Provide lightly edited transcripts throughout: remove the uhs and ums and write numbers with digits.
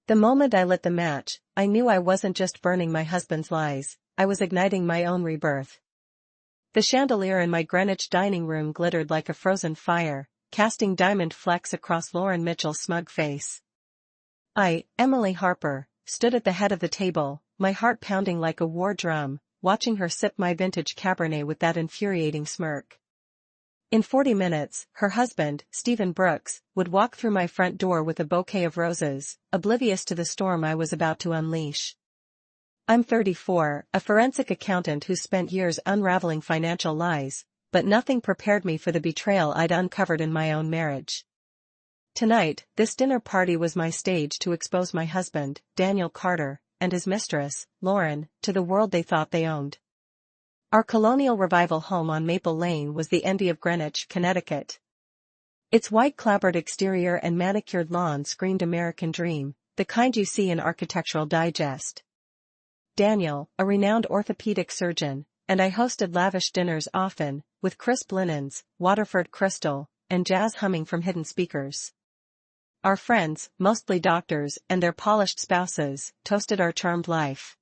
The moment I lit the match, I knew I wasn't just burning my husband's lies, I was igniting my own rebirth. The chandelier in my Greenwich dining room glittered like a frozen fire, casting diamond flecks across Lauren Mitchell's smug face. I, Emily Harper, stood at the head of the table, my heart pounding like a war drum, watching her sip my vintage Cabernet with that infuriating smirk. In 40 minutes, her husband, Stephen Brooks, would walk through my front door with a bouquet of roses, oblivious to the storm I was about to unleash. I'm 34, a forensic accountant who spent years unraveling financial lies, but nothing prepared me for the betrayal I'd uncovered in my own marriage. Tonight, this dinner party was my stage to expose my husband, Daniel Carter, and his mistress, Lauren, to the world they thought they owned. Our colonial revival home on Maple Lane was the envy of Greenwich, Connecticut. Its white clapboard exterior and manicured lawn screamed American dream, the kind you see in Architectural Digest. Daniel, a renowned orthopedic surgeon, and I hosted lavish dinners often, with crisp linens, Waterford crystal, and jazz humming from hidden speakers. Our friends, mostly doctors and their polished spouses, toasted our charmed life.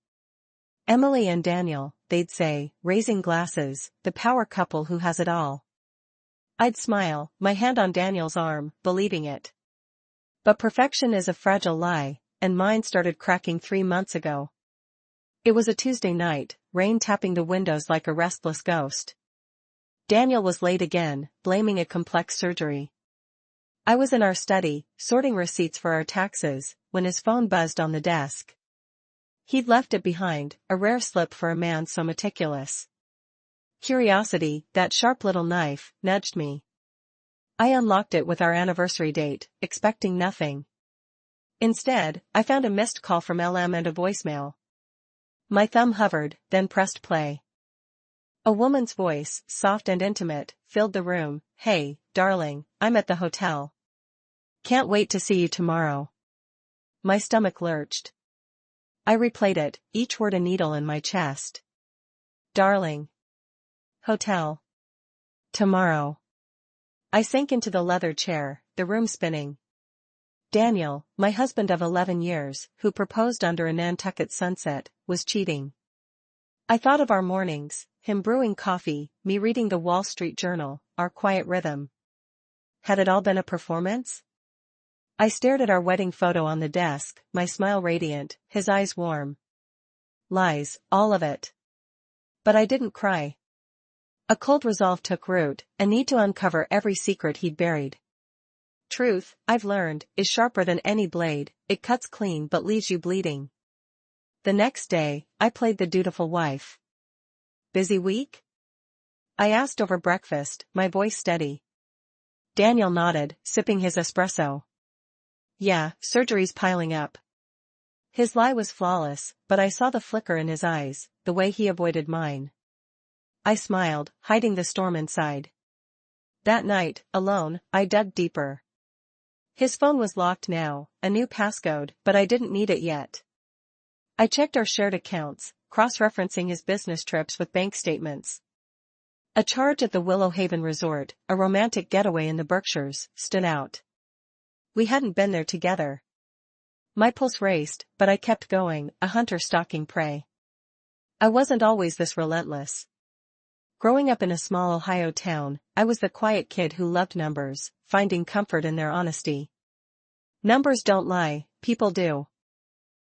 Emily and Daniel, they'd say, raising glasses, the power couple who has it all. I'd smile, my hand on Daniel's arm, believing it. But perfection is a fragile lie, and mine started cracking 3 months ago. It was a Tuesday night, rain tapping the windows like a restless ghost. Daniel was late again, blaming a complex surgery. I was in our study, sorting receipts for our taxes, when his phone buzzed on the desk. He'd left it behind, a rare slip for a man so meticulous. Curiosity, that sharp little knife, nudged me. I unlocked it with our anniversary date, expecting nothing. Instead, I found a missed call from LM and a voicemail. My thumb hovered, then pressed play. A woman's voice, soft and intimate, filled the room. "Hey, darling, I'm at the hotel. Can't wait to see you tomorrow." My stomach lurched. I replayed it, each word a needle in my chest. Darling. Hotel. Tomorrow. I sank into the leather chair, the room spinning. Daniel, my husband of 11 years, who proposed under a Nantucket sunset, was cheating. I thought of our mornings, him brewing coffee, me reading the Wall Street Journal, our quiet rhythm. Had it all been a performance? I stared at our wedding photo on the desk, my smile radiant, his eyes warm. Lies, all of it. But I didn't cry. A cold resolve took root, a need to uncover every secret he'd buried. Truth, I've learned, is sharper than any blade, it cuts clean but leaves you bleeding. The next day, I played the dutiful wife. Busy week? I asked over breakfast, my voice steady. Daniel nodded, sipping his espresso. Yeah, surgery's piling up. His lie was flawless, but I saw the flicker in his eyes, the way he avoided mine. I smiled, hiding the storm inside. That night, alone, I dug deeper. His phone was locked now, a new passcode, but I didn't need it yet. I checked our shared accounts, cross-referencing his business trips with bank statements. A charge at the Willow Haven Resort, a romantic getaway in the Berkshires, stood out. We hadn't been there together. My pulse raced, but I kept going, a hunter stalking prey. I wasn't always this relentless. Growing up in a small Ohio town, I was the quiet kid who loved numbers, finding comfort in their honesty. Numbers don't lie, people do.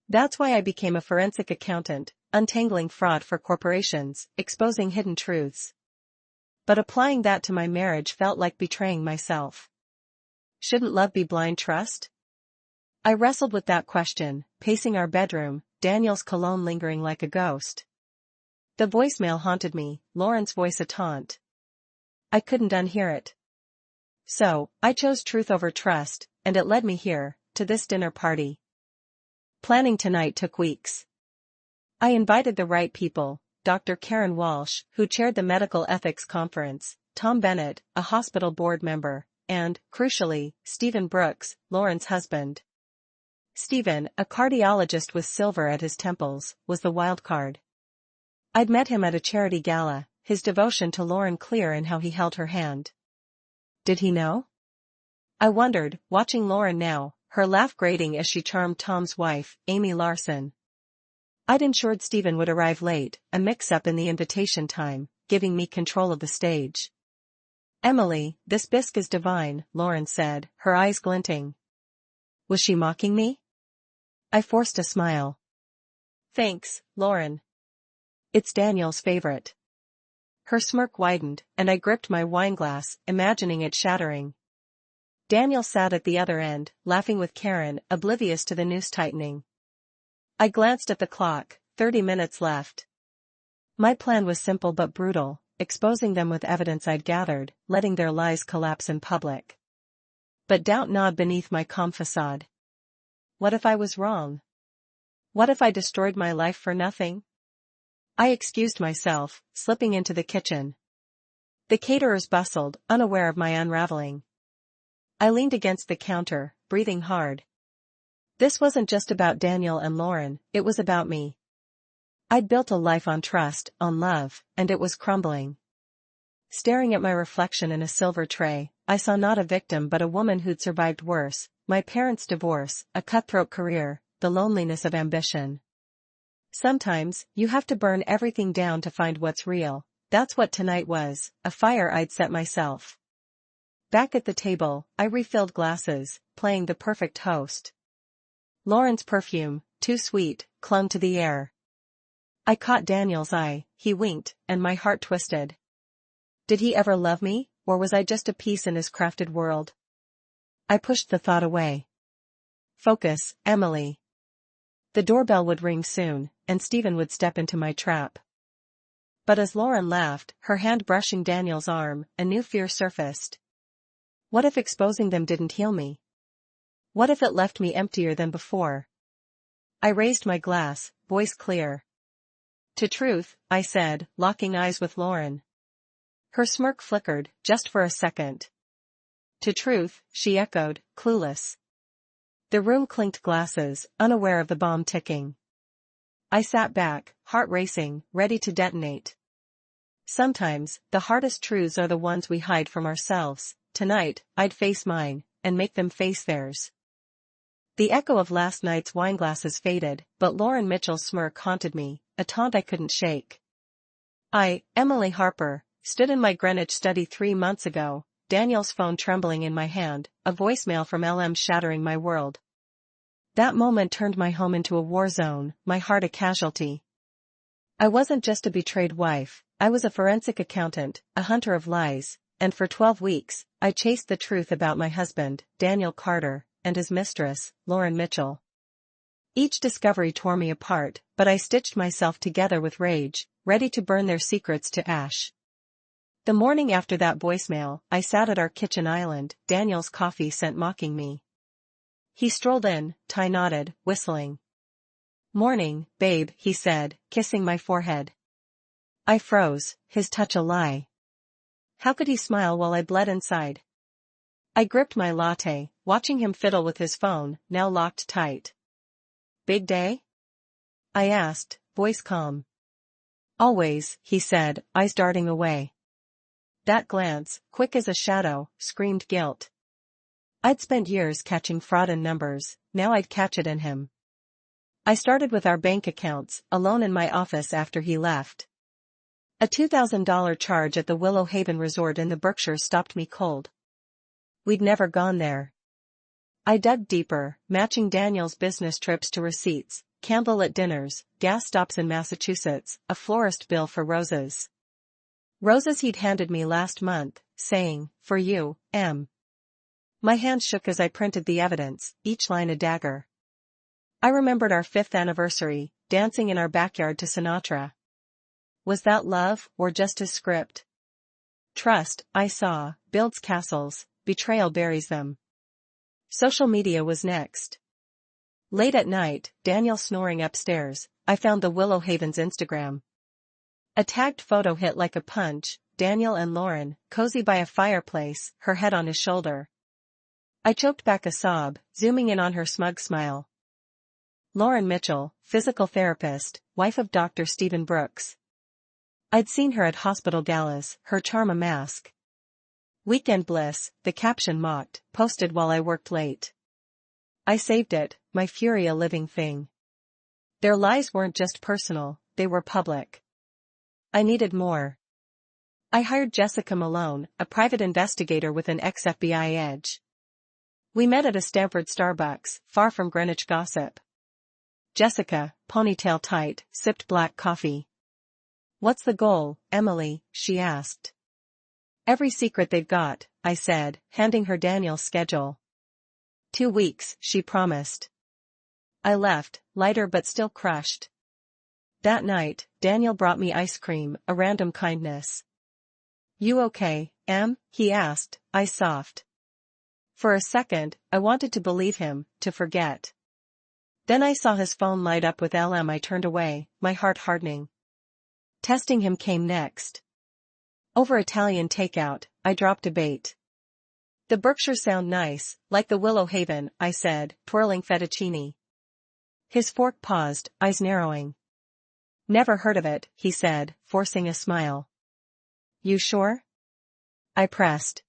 That's why I became a forensic accountant, untangling fraud for corporations, exposing hidden truths. But applying that to my marriage felt like betraying myself. Shouldn't love be blind trust? I wrestled with that question, pacing our bedroom, Daniel's cologne lingering like a ghost. The voicemail haunted me, Lauren's voice a taunt. I couldn't unhear it. So, I chose truth over trust, and it led me here, to this dinner party. Planning tonight took weeks. I invited the right people, Dr. Karen Walsh, who chaired the Medical Ethics Conference, Tom Bennett, a hospital board member, and, crucially, Stephen Brooks, Lauren's husband. Stephen, a cardiologist with silver at his temples, was the wild card. I'd met him at a charity gala, his devotion to Lauren clear in how he held her hand. Did he know? I wondered, watching Lauren now, her laugh grating as she charmed Tom's wife, Amy Larson. I'd ensured Stephen would arrive late, a mix-up in the invitation time, giving me control of the stage. "Emily, this bisque is divine," Lauren said, her eyes glinting. Was she mocking me? I forced a smile. "Thanks, Lauren. It's Daniel's favorite." Her smirk widened, and I gripped my wineglass, imagining it shattering. Daniel sat at the other end, laughing with Karen, oblivious to the noose tightening. I glanced at the clock, 30 minutes left. My plan was simple but brutal, exposing them with evidence I'd gathered, letting their lies collapse in public. But doubt gnawed beneath my calm facade. What if I was wrong? What if I destroyed my life for nothing? I excused myself, slipping into the kitchen. The caterers bustled, unaware of my unraveling. I leaned against the counter, breathing hard. This wasn't just about Daniel and Lauren, it was about me. I'd built a life on trust, on love, and it was crumbling. Staring at my reflection in a silver tray, I saw not a victim but a woman who'd survived worse, my parents' divorce, a cutthroat career, the loneliness of ambition. Sometimes, you have to burn everything down to find what's real. That's what tonight was, a fire I'd set myself. Back at the table, I refilled glasses, playing the perfect host. Lauren's perfume, too sweet, clung to the air. I caught Daniel's eye, he winked, and my heart twisted. Did he ever love me, or was I just a piece in his crafted world? I pushed the thought away. Focus, Emily. The doorbell would ring soon, and Stephen would step into my trap. But as Lauren laughed, her hand brushing Daniel's arm, a new fear surfaced. What if exposing them didn't heal me? What if it left me emptier than before? I raised my glass, voice clear. To truth, I said, locking eyes with Lauren. Her smirk flickered, just for a second. To truth, she echoed, clueless. The room clinked glasses, unaware of the bomb ticking. I sat back, heart racing, ready to detonate. Sometimes, the hardest truths are the ones we hide from ourselves. Tonight, I'd face mine, and make them face theirs. The echo of last night's wineglasses faded, but Lauren Mitchell's smirk haunted me, a taunt I couldn't shake. I, Emily Harper, stood in my Greenwich study 3 months ago, Daniel's phone trembling in my hand, a voicemail from LM shattering my world. That moment turned my home into a war zone, my heart a casualty. I wasn't just a betrayed wife, I was a forensic accountant, a hunter of lies, and for 12 weeks, I chased the truth about my husband, Daniel Carter, and his mistress, Lauren Mitchell. Each discovery tore me apart, but I stitched myself together with rage, ready to burn their secrets to ash. The morning after that voicemail, I sat at our kitchen island, Daniel's coffee scent mocking me. He strolled in, tie knotted, whistling. "Morning, babe," he said, kissing my forehead. I froze, his touch a lie. How could he smile while I bled inside? I gripped my latte, watching him fiddle with his phone, now locked tight. "Big day?" I asked, voice calm. "Always," he said, eyes darting away. That glance, quick as a shadow, screamed guilt. I'd spent years catching fraud in numbers, now I'd catch it in him. I started with our bank accounts, alone in my office after he left. A $2,000 charge at the Willow Haven Resort in the Berkshires stopped me cold. We'd never gone there. I dug deeper, matching Daniel's business trips to receipts, candlelit dinners, gas stops in Massachusetts, a florist bill for roses. Roses he'd handed me last month, saying, "For you, M." My hand shook as I printed the evidence, each line a dagger. I remembered our 5th anniversary, dancing in our backyard to Sinatra. Was that love, or just his script? Trust, I saw, builds castles, betrayal buries them. Social media was next. Late at night, Daniel snoring upstairs, I found the Willow Haven's Instagram. A tagged photo hit like a punch, Daniel and Lauren, cozy by a fireplace, her head on his shoulder. I choked back a sob, zooming in on her smug smile. Lauren Mitchell, physical therapist, wife of Dr. Stephen Brooks. I'd seen her at hospital galas, her charm a mask. Weekend bliss, the caption mocked, posted while I worked late. I saved it, my fury a living thing. Their lies weren't just personal, they were public. I needed more. I hired Jessica Malone, a private investigator with an ex-FBI edge. We met at a Stanford Starbucks, far from Greenwich gossip. Jessica, ponytail tight, sipped black coffee. "What's the goal, Emily?" she asked. "Every secret they've got," I said, handing her Daniel's schedule. 2 weeks, she promised. I left, lighter but still crushed. That night, Daniel brought me ice cream, a random kindness. "You okay, Em?" he asked, eyes soft. For a second, I wanted to believe him, to forget. Then I saw his phone light up with LM. I turned away, my heart hardening. Testing him came next. Over Italian takeout, I dropped a bait. "The Berkshires sound nice, like the Willow Haven," I said, twirling fettuccine. His fork paused, eyes narrowing. "Never heard of it," he said, forcing a smile. "You sure?" I pressed.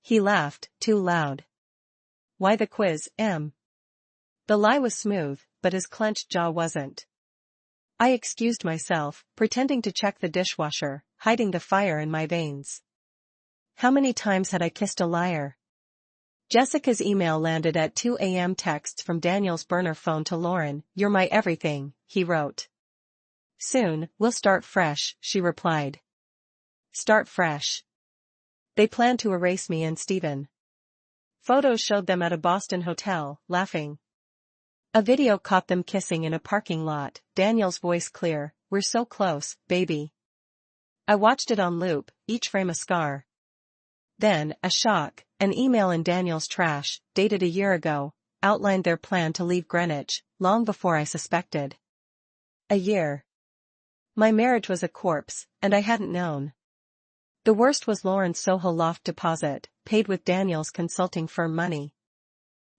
He laughed, too loud. "Why the quiz, Em?" The lie was smooth, but his clenched jaw wasn't. I excused myself, pretending to check the dishwasher, hiding the fire in my veins. How many times had I kissed a liar? Jessica's email landed at 2 a.m. Texts from Daniel's burner phone to Lauren. "You're my everything," he wrote. "Soon, we'll start fresh," she replied. Start fresh. They planned to erase me and Steven. Photos showed them at a Boston hotel, laughing. A video caught them kissing in a parking lot, Daniel's voice clear, "We're so close, baby." I watched it on loop, each frame a scar. Then, a shock, an email in Daniel's trash, dated a year ago, outlined their plan to leave Greenwich, long before I suspected. A year. My marriage was a corpse, and I hadn't known. The worst was Lauren's Soho loft deposit, paid with Daniel's consulting firm money.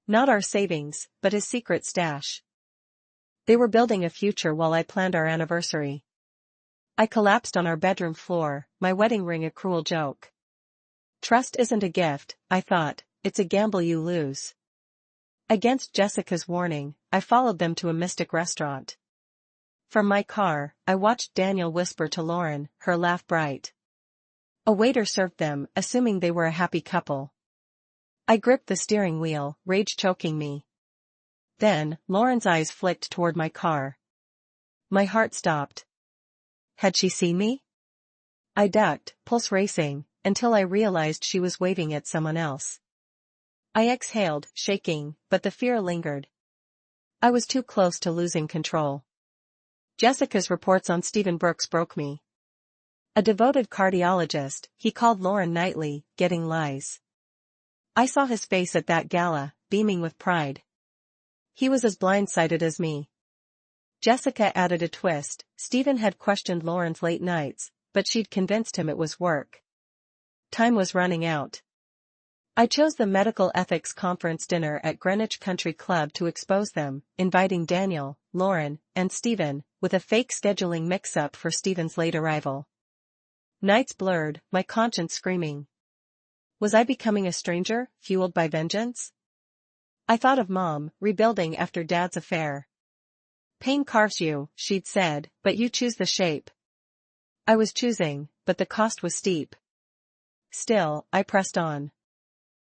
Not our savings, but his secret stash. They were building a future while I planned our anniversary. I collapsed on our bedroom floor, my wedding ring a cruel joke. Trust isn't a gift, I thought, it's a gamble you lose. Against Jessica's warning, I followed them to a mystic restaurant. From my car, I watched Daniel whisper to Lauren, her laugh bright. A waiter served them, assuming they were a happy couple. I gripped the steering wheel, rage choking me. Then, Lauren's eyes flicked toward my car. My heart stopped. Had she seen me? I ducked, pulse racing, until I realized she was waving at someone else. I exhaled, shaking, but the fear lingered. I was too close to losing control. Jessica's reports on Stephen Brooks broke me. A devoted cardiologist, he called Lauren nightly, getting lies. I saw his face at that gala, beaming with pride. He was as blindsided as me. Jessica added a twist. Stephen had questioned Lauren's late nights, but she'd convinced him it was work. Time was running out. I chose the medical ethics conference dinner at Greenwich Country Club to expose them, inviting Daniel, Lauren, and Stephen, with a fake scheduling mix-up for Stephen's late arrival. Nights blurred, my conscience screaming. Was I becoming a stranger, fueled by vengeance? I thought of Mom, rebuilding after Dad's affair. "Pain carves you," she'd said, "but you choose the shape." I was choosing, but the cost was steep. Still, I pressed on.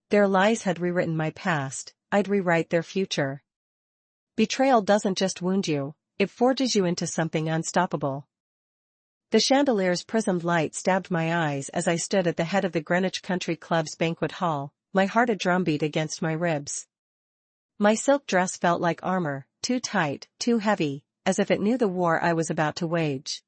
Their lies had rewritten my past, I'd rewrite their future. Betrayal doesn't just wound you, it forges you into something unstoppable. The chandelier's prismed light stabbed my eyes as I stood at the head of the Greenwich Country Club's banquet hall, my heart a drumbeat against my ribs. My silk dress felt like armor, too tight, too heavy, as if it knew the war I was about to wage.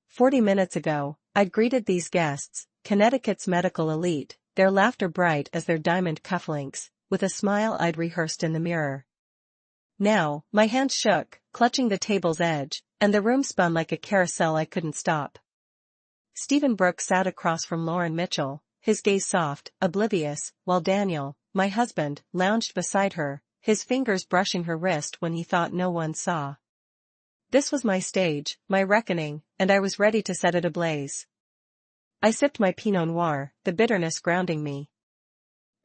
40 minutes ago, I'd greeted these guests, Connecticut's medical elite, their laughter bright as their diamond cufflinks, with a smile I'd rehearsed in the mirror. Now, my hands shook, clutching the table's edge, and the room spun like a carousel I couldn't stop. Stephen Brooks sat across from Lauren Mitchell, his gaze soft, oblivious, while Daniel, my husband, lounged beside her, his fingers brushing her wrist when he thought no one saw. This was my stage, my reckoning, and I was ready to set it ablaze. I sipped my Pinot Noir, the bitterness grounding me.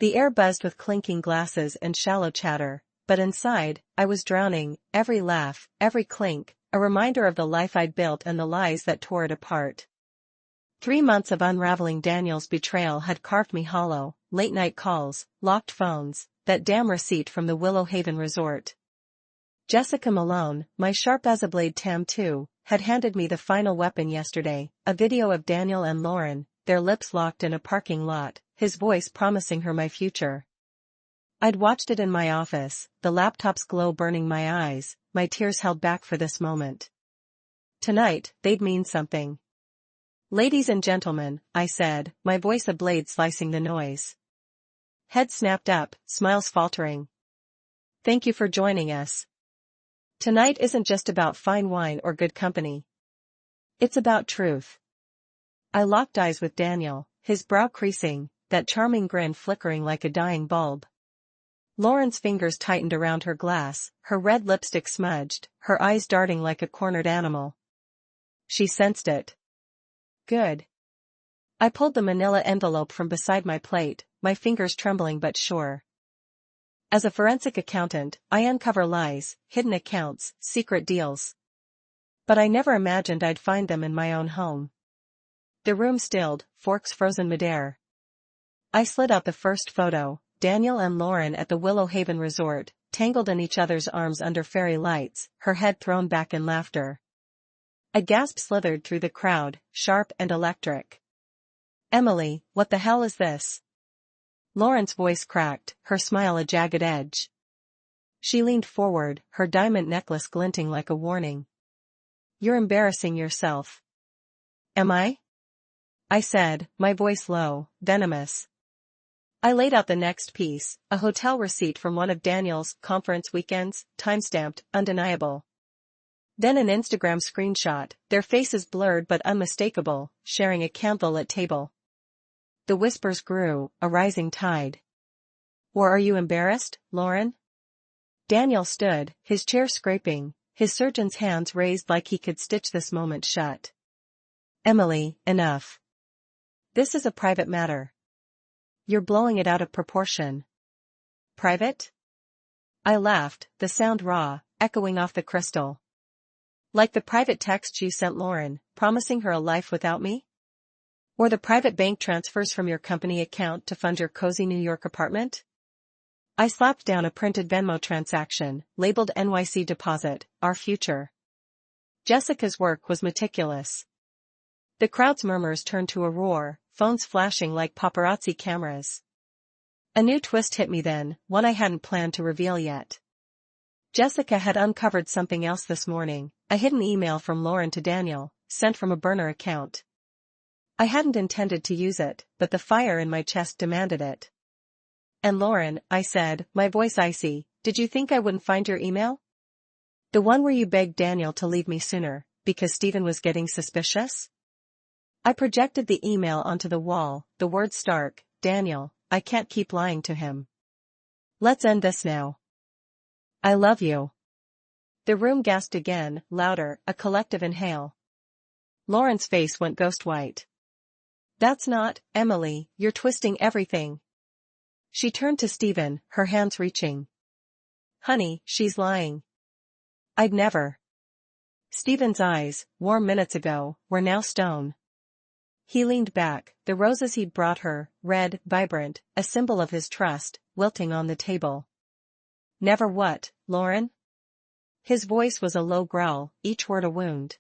The air buzzed with clinking glasses and shallow chatter, but inside, I was drowning, every laugh, every clink, a reminder of the life I'd built and the lies that tore it apart. 3 months of unraveling Daniel's betrayal had carved me hollow, late-night calls, locked phones, that damn receipt from the Willow Haven resort. Jessica Malone, my sharp-as-a-blade Tam-2, had handed me the final weapon yesterday, a video of Daniel and Lauren, their lips locked in a parking lot, his voice promising her my future. I'd watched it in my office, the laptop's glow burning my eyes, my tears held back for this moment. Tonight, they'd mean something. "Ladies and gentlemen," I said, my voice a blade slicing the noise. Head snapped up, smiles faltering. "Thank you for joining us. Tonight isn't just about fine wine or good company. It's about truth." I locked eyes with Daniel, his brow creasing, that charming grin flickering like a dying bulb. Lauren's fingers tightened around her glass, her red lipstick smudged, her eyes darting like a cornered animal. She sensed it. Good. I pulled the manila envelope from beside my plate, my fingers trembling but sure. As a forensic accountant, I uncover lies, hidden accounts, secret deals. But I never imagined I'd find them in my own home. The room stilled, forks frozen midair. I slid out the first photo, Daniel and Lauren at the Willow Haven resort, tangled in each other's arms under fairy lights, her head thrown back in laughter. A gasp slithered through the crowd, sharp and electric. "Emily, what the hell is this?" Lauren's voice cracked, her smile a jagged edge. She leaned forward, her diamond necklace glinting like a warning. "You're embarrassing yourself." "Am I?" I said, my voice low, venomous. I laid out the next piece, a hotel receipt from one of Daniel's conference weekends, time-stamped, undeniable. Then an Instagram screenshot, their faces blurred but unmistakable, sharing a candlelit table. The whispers grew, a rising tide. "Or are you embarrassed, Lauren?" Daniel stood, his chair scraping, his surgeon's hands raised like he could stitch this moment shut. "Emily, enough. This is a private matter. You're blowing it out of proportion." "Private?" I laughed, the sound raw, echoing off the crystal. "Like the private text you sent Lauren, promising her a life without me? Or the private bank transfers from your company account to fund your cozy New York apartment?" I slapped down a printed Venmo transaction, labeled NYC Deposit, Our Future. Jessica's work was meticulous. The crowd's murmurs turned to a roar, phones flashing like paparazzi cameras. A new twist hit me then, one I hadn't planned to reveal yet. Jessica had uncovered something else this morning, a hidden email from Lauren to Daniel, sent from a burner account. I hadn't intended to use it, but the fire in my chest demanded it. "And Lauren," I said, my voice icy, "did you think I wouldn't find your email? The one where you begged Daniel to leave me sooner, because Stephen was getting suspicious?" I projected the email onto the wall, the words stark, "Daniel, I can't keep lying to him. Let's end this now. I love you." The room gasped again, louder, a collective inhale. Lauren's face went ghost white. "That's not, Emily, you're twisting everything." She turned to Stephen, her hands reaching. "Honey, she's lying. I'd never." Stephen's eyes, warm minutes ago, were now stone. He leaned back, the roses he'd brought her, red, vibrant, a symbol of his trust, wilting on the table. "Never what, Lauren?" His voice was a low growl, each word a wound.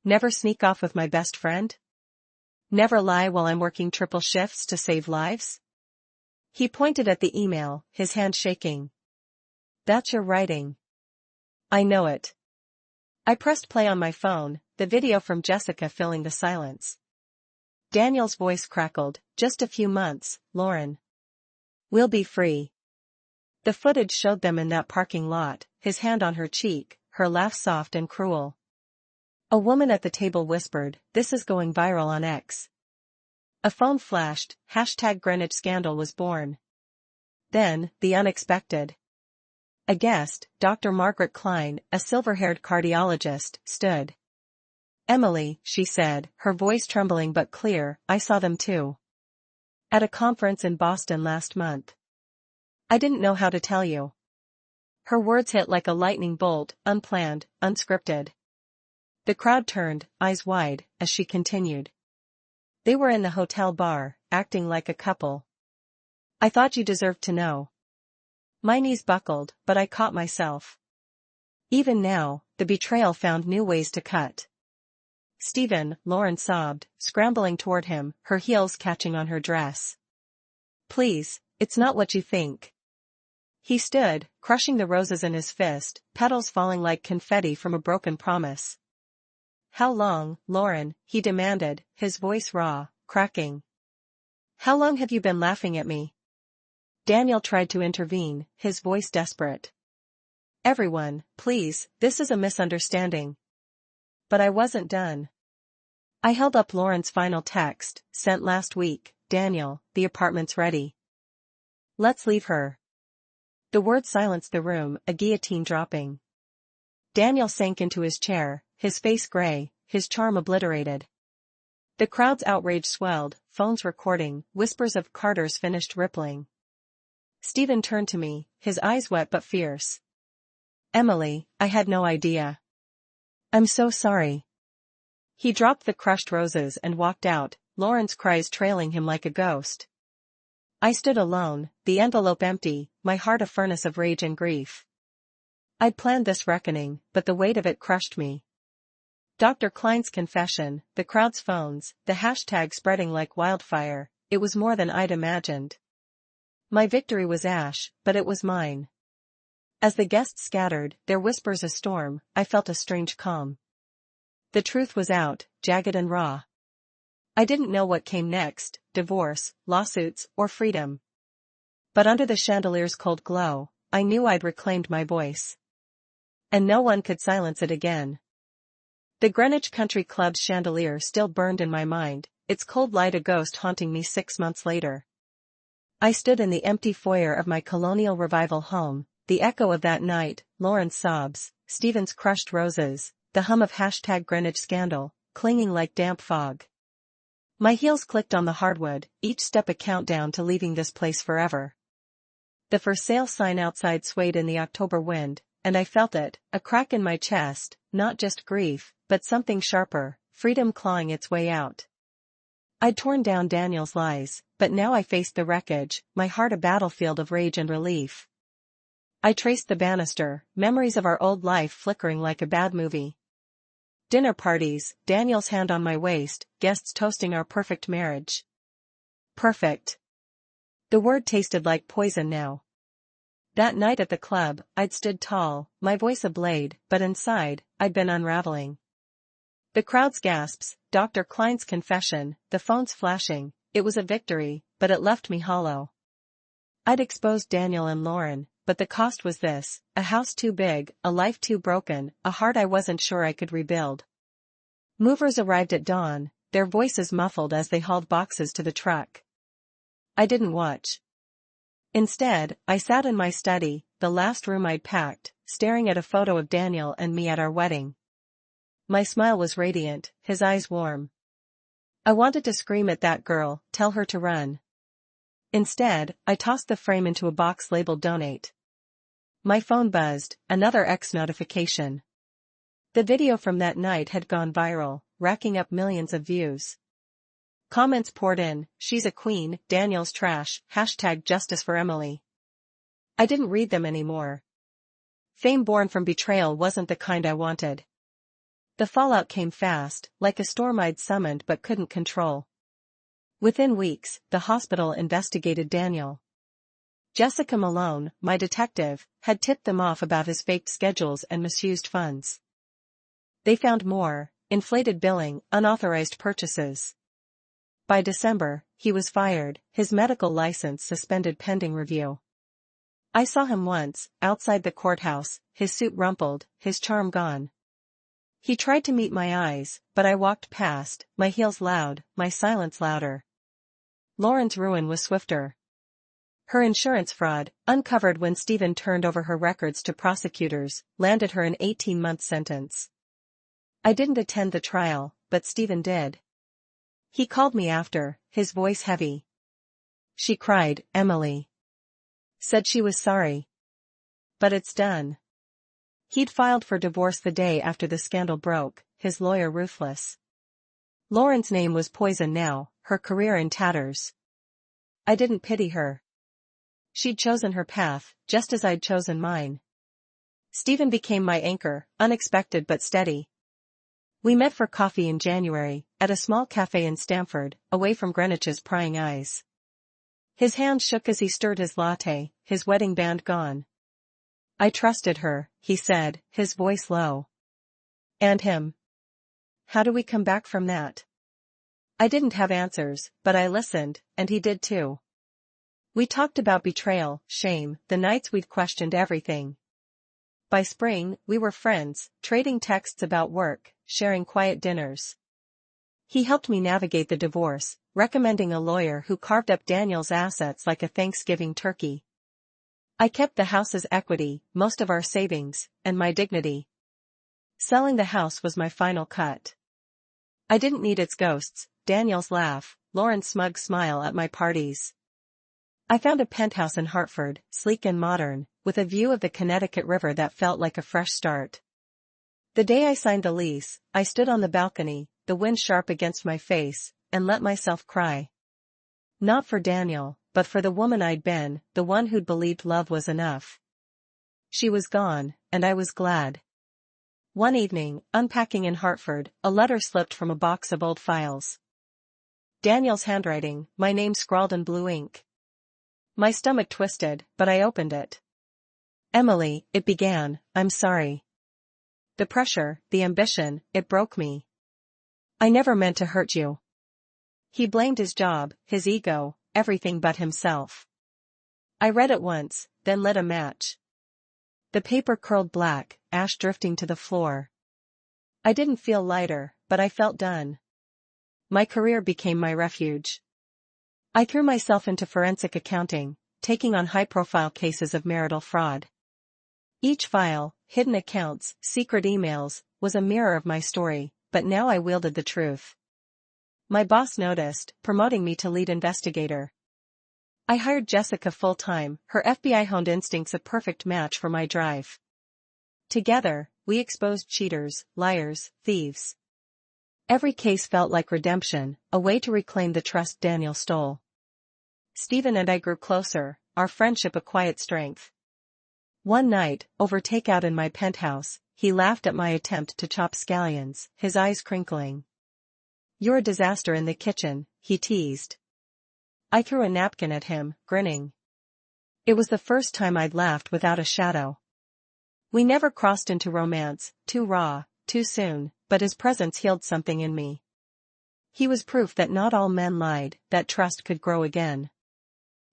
"Never sneak off with my best friend? Never lie while I'm working triple shifts to save lives?" He pointed at the email, his hand shaking. "That's your writing." "I know it." I pressed play on my phone, the video from Jessica filling the silence. Daniel's voice crackled, "Just a few months, Lauren. We'll be free." The footage showed them in that parking lot, his hand on her cheek, her laugh soft and cruel. A woman at the table whispered, "This is going viral on X." A phone flashed, #Greenwich Scandal was born. Then, the unexpected. A guest, Dr. Margaret Klein, a silver-haired cardiologist, stood. "Emily," she said, her voice trembling but clear, "I saw them too. At a conference in Boston last month. I didn't know how to tell you. Her words hit like a lightning bolt, unplanned, unscripted. The crowd turned, eyes wide, as she continued. They were in the hotel bar, acting like a couple. I thought you deserved to know. My knees buckled, but I caught myself. Even now, the betrayal found new ways to cut. Stephen, Lauren sobbed, scrambling toward him, her heels catching on her dress. Please, it's not what you think. He stood, crushing the roses in his fist, petals falling like confetti from a broken promise. How long, Lauren? He demanded, his voice raw, cracking. How long have you been laughing at me? Daniel tried to intervene, his voice desperate. Everyone, please, this is a misunderstanding. But I wasn't done. I held up Lauren's final text, sent last week. Daniel, the apartment's ready. Let's leave her. The words silenced the room, a guillotine dropping. Daniel sank into his chair, his face gray, his charm obliterated. The crowd's outrage swelled, phones recording, whispers of Carter's finished rippling. Stephen turned to me, his eyes wet but fierce. Emily, I had no idea. I'm so sorry. He dropped the crushed roses and walked out, Lauren's cries trailing him like a ghost. I stood alone, the envelope empty, my heart a furnace of rage and grief. I'd planned this reckoning, but the weight of it crushed me. Dr. Klein's confession, the crowd's phones, the hashtag spreading like wildfire, it was more than I'd imagined. My victory was ash, but it was mine. As the guests scattered, their whispers a storm, I felt a strange calm. The truth was out, jagged and raw. I didn't know what came next, divorce, lawsuits, or freedom. But under the chandelier's cold glow, I knew I'd reclaimed my voice. And no one could silence it again. The Greenwich Country Club's chandelier still burned in my mind, its cold light a ghost haunting me 6 months later. I stood in the empty foyer of my colonial revival home, the echo of that night, Lauren's sobs, Stephen's crushed roses, the hum of hashtag Greenwich scandal, clinging like damp fog. My heels clicked on the hardwood, each step a countdown to leaving this place forever. The for sale sign outside swayed in the October wind, and I felt it, a crack in my chest, not just grief, but something sharper, freedom clawing its way out. I'd torn down Daniel's lies, but now I faced the wreckage, my heart a battlefield of rage and relief. I traced the banister, memories of our old life flickering like a bad movie. Dinner parties, Daniel's hand on my waist, guests toasting our perfect marriage. Perfect. The word tasted like poison now. That night at the club, I'd stood tall, my voice a blade, but inside, I'd been unraveling. The crowd's gasps, Dr. Klein's confession, the phones flashing, it was a victory, but it left me hollow. I'd exposed Daniel and Lauren, but the cost was this, a house too big, a life too broken, a heart I wasn't sure I could rebuild. Movers arrived at dawn, their voices muffled as they hauled boxes to the truck. I didn't watch. Instead, I sat in my study, the last room I'd packed, staring at a photo of Daniel and me at our wedding. My smile was radiant, his eyes warm. I wanted to scream at that girl, tell her to run. Instead, I tossed the frame into a box labeled donate. My phone buzzed, another X notification. The video from that night had gone viral, racking up millions of views. Comments poured in, she's a queen, Daniel's trash, hashtag justice for Emily. I didn't read them anymore. Fame born from betrayal wasn't the kind I wanted. The fallout came fast, like a storm I'd summoned but couldn't control. Within weeks, the hospital investigated Daniel. Jessica Malone, my detective, had tipped them off about his faked schedules and misused funds. They found more, inflated billing, unauthorized purchases. By December, he was fired, his medical license suspended pending review. I saw him once, outside the courthouse, his suit rumpled, his charm gone. He tried to meet my eyes, but I walked past, my heels loud, my silence louder. Lauren's ruin was swifter. Her insurance fraud, uncovered when Stephen turned over her records to prosecutors, landed her an 18-month sentence. I didn't attend the trial, but Stephen did. He called me after, his voice heavy. she cried. Emily said she was sorry. But it's done. He'd filed for divorce the day after the scandal broke, his lawyer ruthless. Lauren's name was poisoned now, her career in tatters. I didn't pity her. She'd chosen her path, just as I'd chosen mine. Stephen became my anchor, unexpected but steady. We met for coffee in January, at a small cafe in Stamford, away from Greenwich's prying eyes. His hand shook as he stirred his latte, his wedding band gone. I trusted her, he said, his voice low. And him. How do we come back from that? I didn't have answers, but I listened, and he did too. We talked about betrayal, shame, the nights we'd questioned everything. By spring, we were friends, trading texts about work, sharing quiet dinners. He helped me navigate the divorce, recommending a lawyer who carved up Daniel's assets like a Thanksgiving turkey. I kept the house's equity, most of our savings, and my dignity. Selling the house was my final cut. I didn't need its ghosts, Daniel's laugh, Lauren's smug smile at my parties. I found a penthouse in Hartford, sleek and modern, with a view of the Connecticut River that felt like a fresh start. The day I signed the lease, I stood on the balcony, the wind sharp against my face, and let myself cry. Not for Daniel, but for the woman I'd been, the one who'd believed love was enough. She was gone, and I was glad. One evening, unpacking in Hartford, a letter slipped from a box of old files. Daniel's handwriting, my name scrawled in blue ink. My stomach twisted, but I opened it. Emily, it began, I'm sorry. The pressure, the ambition, it broke me. I never meant to hurt you. He blamed his job, his ego, everything but himself. I read it once, then lit a match. The paper curled black, ash drifting to the floor. I didn't feel lighter, but I felt done. My career became my refuge. I threw myself into forensic accounting, taking on high-profile cases of marital fraud. Each file, hidden accounts, secret emails, was a mirror of my story, but now I wielded the truth. My boss noticed, promoting me to lead investigator. I hired Jessica full-time, her FBI-honed instincts a perfect match for my drive. Together, we exposed cheaters, liars, thieves. Every case felt like redemption, a way to reclaim the trust Daniel stole. Stephen and I grew closer, our friendship a quiet strength. One night, over takeout in my penthouse, he laughed at my attempt to chop scallions, his eyes crinkling. You're a disaster in the kitchen, he teased. I threw a napkin at him, grinning. It was the first time I'd laughed without a shadow. We never crossed into romance, too raw, too soon, but his presence healed something in me. He was proof that not all men lied, that trust could grow again.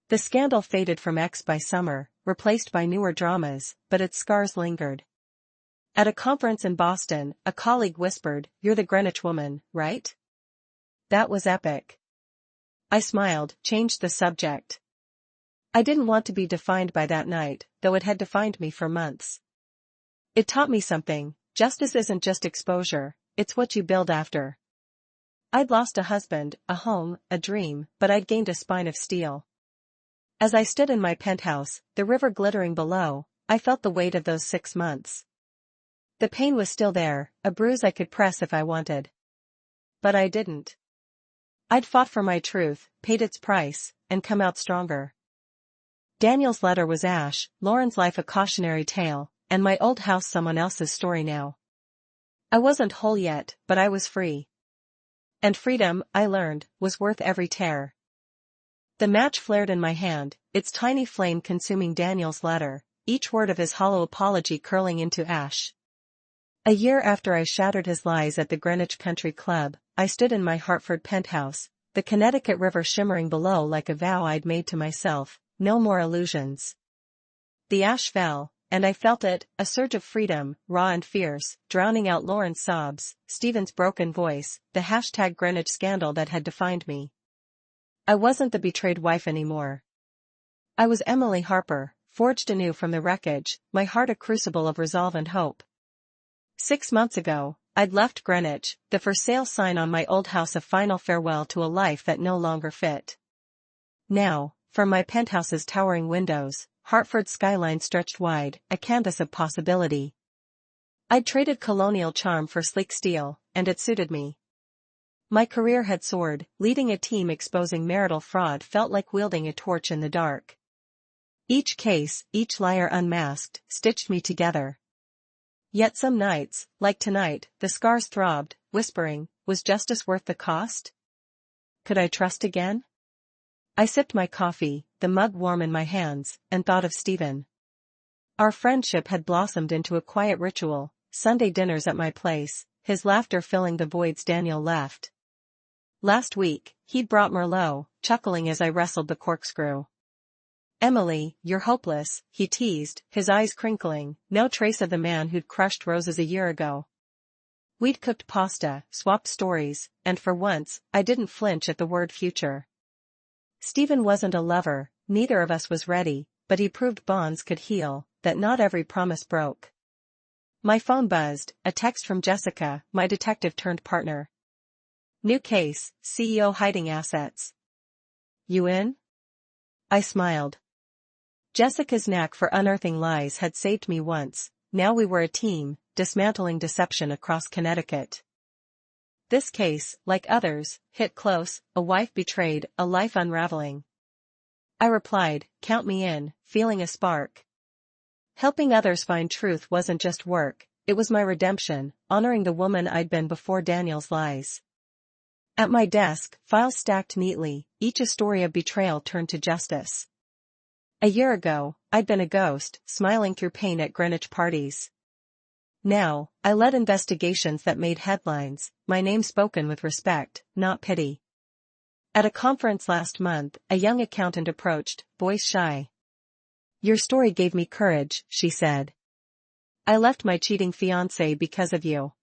The scandal faded from X by summer, replaced by newer dramas, but its scars lingered. At a conference in Boston, a colleague whispered, "You're the Greenwich woman, right?" That was epic. I smiled, changed the subject. I didn't want to be defined by that night, though it had defined me for months. It taught me something. Justice isn't just exposure, it's what you build after. I'd lost a husband, a home, a dream, but I'd gained a spine of steel. As I stood in my penthouse, the river glittering below, I felt the weight of those 6 months. The pain was still there, a bruise I could press if I wanted. But I didn't. I'd fought for my truth, paid its price, and come out stronger. Daniel's letter was ash, Lauren's life a cautionary tale, and my old house someone else's story now. I wasn't whole yet, but I was free. And freedom, I learned, was worth every tear. The match flared in my hand, its tiny flame consuming Daniel's letter, each word of his hollow apology curling into ash. A year after I shattered his lies at the Greenwich Country Club, I stood in my Hartford penthouse, the Connecticut River shimmering below like a vow I'd made to myself, no more illusions. The ash fell, and I felt it, a surge of freedom, raw and fierce, drowning out Lauren's sobs, Stephen's broken voice, the hashtag Greenwich scandal that had defined me. I wasn't the betrayed wife anymore. I was Emily Harper, forged anew from the wreckage, my heart a crucible of resolve and hope. 6 months ago, I'd left Greenwich, the for sale sign on my old house a final farewell to a life that no longer fit. Now, From my penthouse's towering windows, Hartford's skyline stretched wide, a canvas of possibility. I'd traded colonial charm for sleek steel, and it suited me. My career had soared, leading a team exposing marital fraud felt like wielding a torch in the dark. Each case, each liar unmasked, stitched me together. Yet some nights, like tonight, the scars throbbed, whispering, was justice worth the cost? Could I trust again? I sipped my coffee, the mug warm in my hands, and thought of Stephen. Our friendship had blossomed into a quiet ritual, Sunday dinners at my place, his laughter filling the voids Daniel left. Last week, he'd brought Merlot, chuckling as I wrestled the corkscrew. "Emily, you're hopeless," he teased, his eyes crinkling, no trace of the man who'd crushed roses a year ago. We'd cooked pasta, swapped stories, and for once, I didn't flinch at the word future. Stephen wasn't a lover, neither of us was ready, but he proved bonds could heal, that not every promise broke. My phone buzzed, a text from Jessica, my detective-turned-partner. "New case, CEO hiding assets. You in?" I smiled. Jessica's knack for unearthing lies had saved me once, now we were a team, dismantling deception across Connecticut. This case, like others, hit close, a wife betrayed, a life unraveling. I replied, "Count me in," feeling a spark. Helping others find truth wasn't just work, it was my redemption, honoring the woman I'd been before Daniel's lies. At my desk, files stacked neatly, each a story of betrayal turned to justice. A year ago, I'd been a ghost, smiling through pain at Greenwich parties. Now, I led investigations that made headlines, my name spoken with respect, not pity. At a conference last month, a young accountant approached, voice shy. "Your story gave me courage," she said. "I left my cheating fiancé because of you."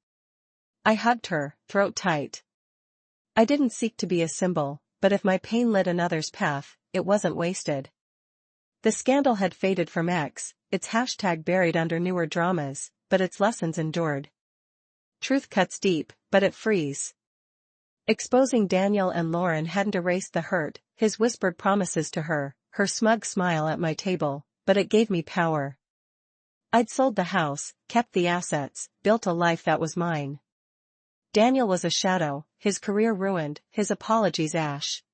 I hugged her, throat tight. I didn't seek to be a symbol, but if my pain lit another's path, it wasn't wasted. The scandal had faded from X, its hashtag buried under newer dramas, but its lessons endured. Truth cuts deep, but it frees. Exposing Daniel and Lauren hadn't erased the hurt, his whispered promises to her, her smug smile at my table, but it gave me power. I'd sold the house, kept the assets, built a life that was mine. Daniel was a shadow, his career ruined, his apologies ash.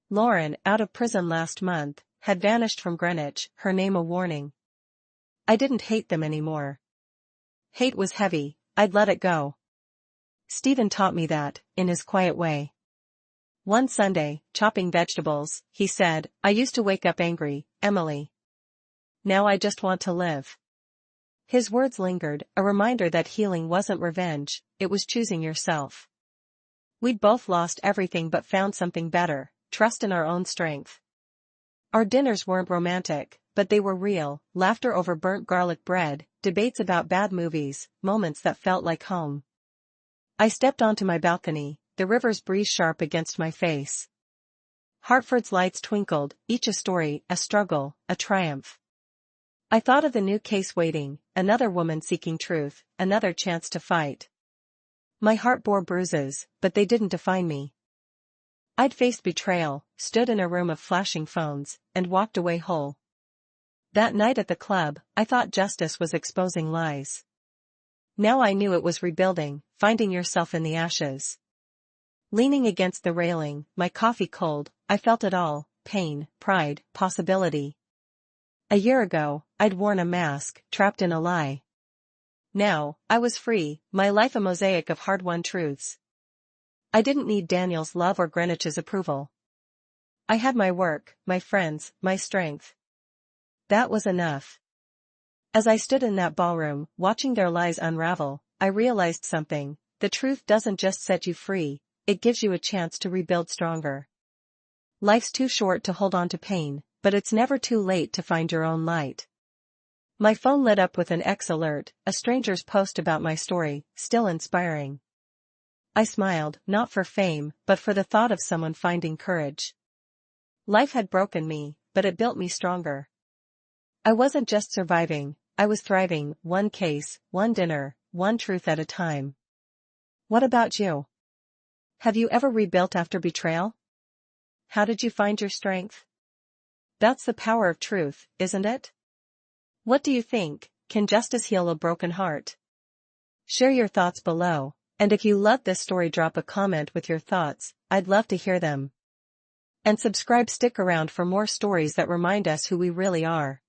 Lauren, out of prison last month, had vanished from Greenwich, her name a warning. I didn't hate them anymore. Hate was heavy, I'd let it go. Stephen taught me that, in his quiet way. One Sunday, chopping vegetables, he said, "I used to wake up angry, Emily. Now I just want to live." His words lingered, a reminder that healing wasn't revenge, it was choosing yourself. We'd both lost everything but found something better, trust in our own strength. Our dinners weren't romantic, but they were real, laughter over burnt garlic bread, debates about bad movies, moments that felt like home. I stepped onto my balcony, the river's breeze sharp against my face. Hartford's lights twinkled, each a story, a struggle, a triumph. I thought of the new case waiting, another woman seeking truth, another chance to fight. My heart bore bruises, but they didn't define me. I'd faced betrayal, stood in a room of flashing phones, and walked away whole. That night at the club, I thought justice was exposing lies. Now I knew it was rebuilding, finding yourself in the ashes. Leaning against the railing, my coffee cold, I felt it all, pain, pride, possibility. A year ago, I'd worn a mask, trapped in a lie. Now, I was free, my life a mosaic of hard-won truths. I didn't need Daniel's love or Greenwich's approval. I had my work, my friends, my strength. That was enough. As I stood in that ballroom, watching their lies unravel, I realized something: the truth doesn't just set you free, it gives you a chance to rebuild stronger. Life's too short to hold on to pain, but it's never too late to find your own light. My phone lit up with an X alert, a stranger's post about my story, still inspiring. I smiled, not for fame, but for the thought of someone finding courage. Life had broken me, but it built me stronger. I wasn't just surviving, I was thriving, one case, one dinner, one truth at a time. What about you? Have you ever rebuilt after betrayal? How did you find your strength? That's the power of truth, isn't it? What do you think? Can justice heal a broken heart? Share your thoughts below, and if you love this story, drop a comment with your thoughts. I'd love to hear them. And subscribe, stick around for more stories that remind us who we really are.